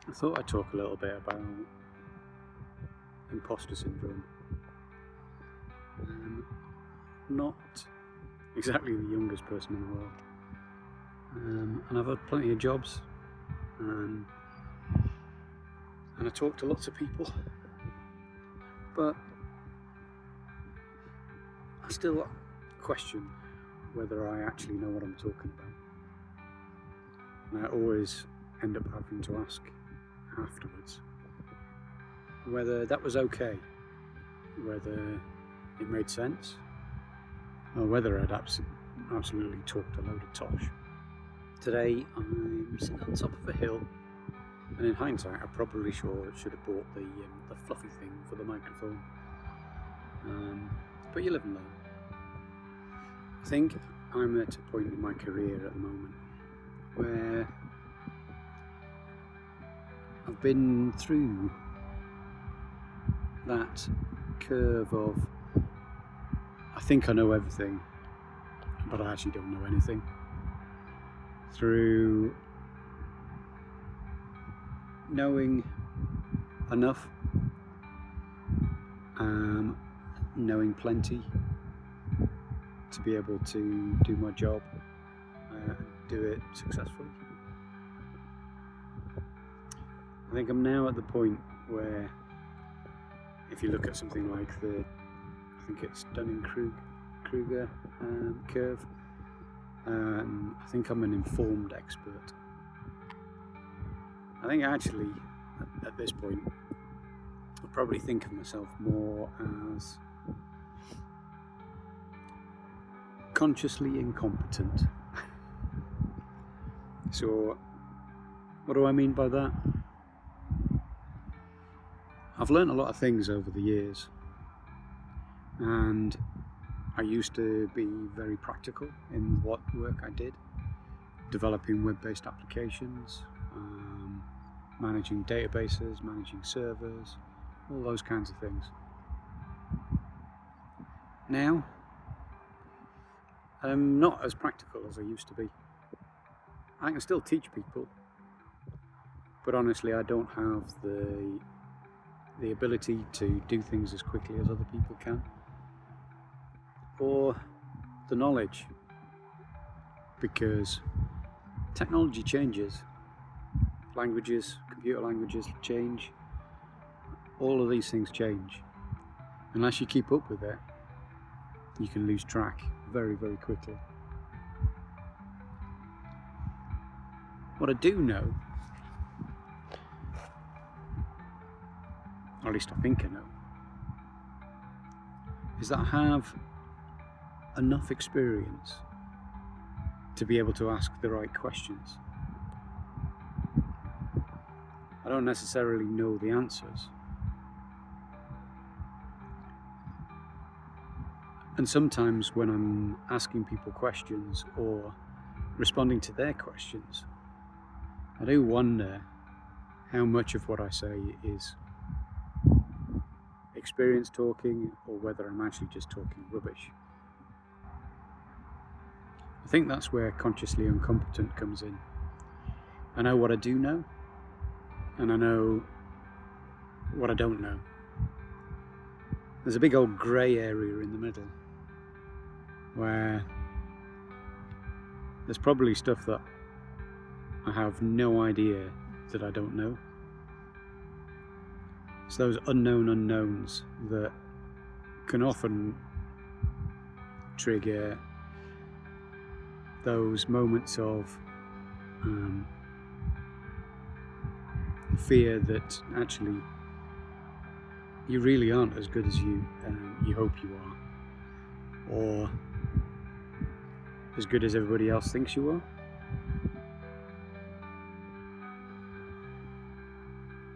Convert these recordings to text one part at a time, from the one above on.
I thought I'd talk a little bit about imposter syndrome. Not exactly the youngest person in the world, and I've had plenty of jobs, and I talk to lots of people, but I still question whether I actually know what I'm talking about, and I always end up having to ask afterwards whether that was okay, whether it made sense, or whether I'd absolutely talked a load of tosh. Today I'm sitting on top of a hill, and in hindsight I probably should have bought the fluffy thing for the microphone, but you live and learn. I think I'm at a point in my career at the moment where I've been through that curve of I think I know everything, but I actually don't know anything, through knowing enough, knowing plenty to be able to do my job, do it successfully. I think I'm now at the point where, if you look at something like I think it's Dunning-Kruger curve, I think I'm an informed expert. I think actually, at this point, I probably think of myself more as consciously incompetent. So, what do I mean by that? I've learned a lot of things over the years, and I used to be very practical in what work I did, developing web-based applications, managing databases, managing servers, all those kinds of things. Now, I'm not as practical as I used to be. I can still teach people, but honestly I don't have the ability to do things as quickly as other people can, or the knowledge, because technology changes, languages, computer languages change, all of these things change. Unless you keep up with it, you can lose track very, very quickly. What I do know, or at least I think I know, is that I have enough experience to be able to ask the right questions. I don't necessarily know the answers, and sometimes when I'm asking people questions or responding to their questions, I do wonder how much of what I say is experience talking, or whether I'm actually just talking rubbish. I think that's where consciously incompetent comes in. I know what I do know, and I know what I don't know. There's a big old grey area in the middle, where there's probably stuff that I have no idea that I don't know. It's those unknown unknowns that can often trigger those moments of fear that actually you really aren't as good as you hope you are, or as good as everybody else thinks you are.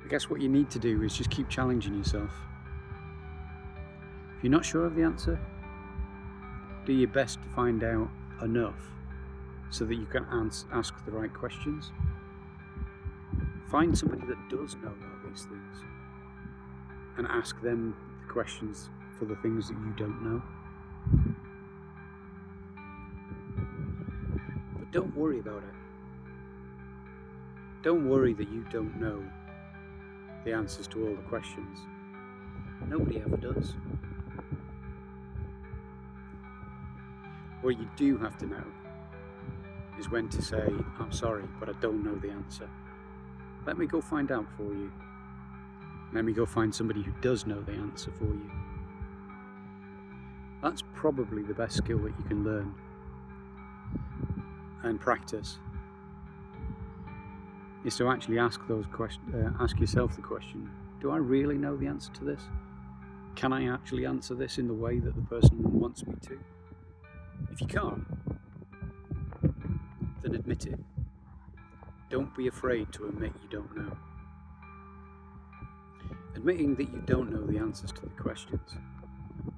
I guess what you need to do is just keep challenging yourself. If you're not sure of the answer, do your best to find out enough so that you can ask the right questions. Find somebody that does know about these things and ask them the questions for the things that you don't know. But don't worry about it. Don't worry that you don't know the answers to all the questions. Nobody ever does. What you do have to know is when to say, I'm sorry, but I don't know the answer. Let me go find out for you. Let me go find somebody who does know the answer for you. That's probably the best skill that you can learn and practice, is to actually ask yourself the question, do I really know the answer to this? Can I actually answer this in the way that the person wants me to? If you can't, then admit it. Don't be afraid to admit you don't know. Admitting that you don't know the answers to the questions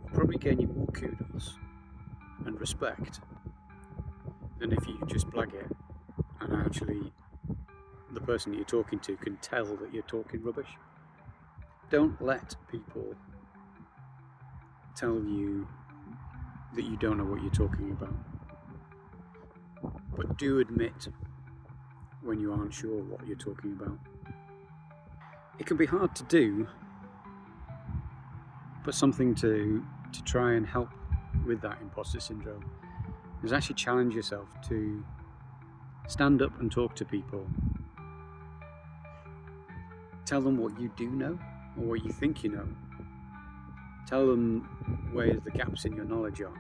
will probably gain you more kudos and respect than if you just blag it and actually the person that you're talking to can tell that you're talking rubbish. Don't let people tell you that you don't know what you're talking about. But do admit when you aren't sure what you're talking about. It can be hard to do, but something to try and help with that imposter syndrome is actually challenge yourself to stand up and talk to people. Tell them what you do know or what you think you know. Tell them where the gaps in your knowledge are.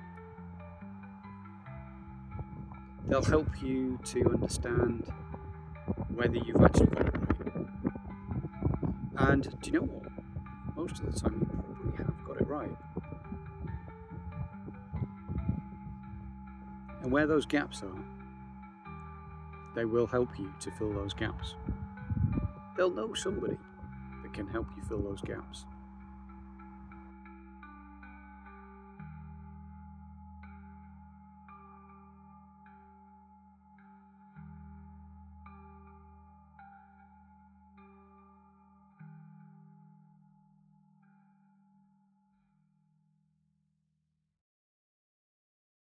They'll help you to understand whether you've actually got it right. And do you know what? Most of the time you probably have got it right. And where those gaps are, they will help you to fill those gaps. They'll know somebody that can help you fill those gaps.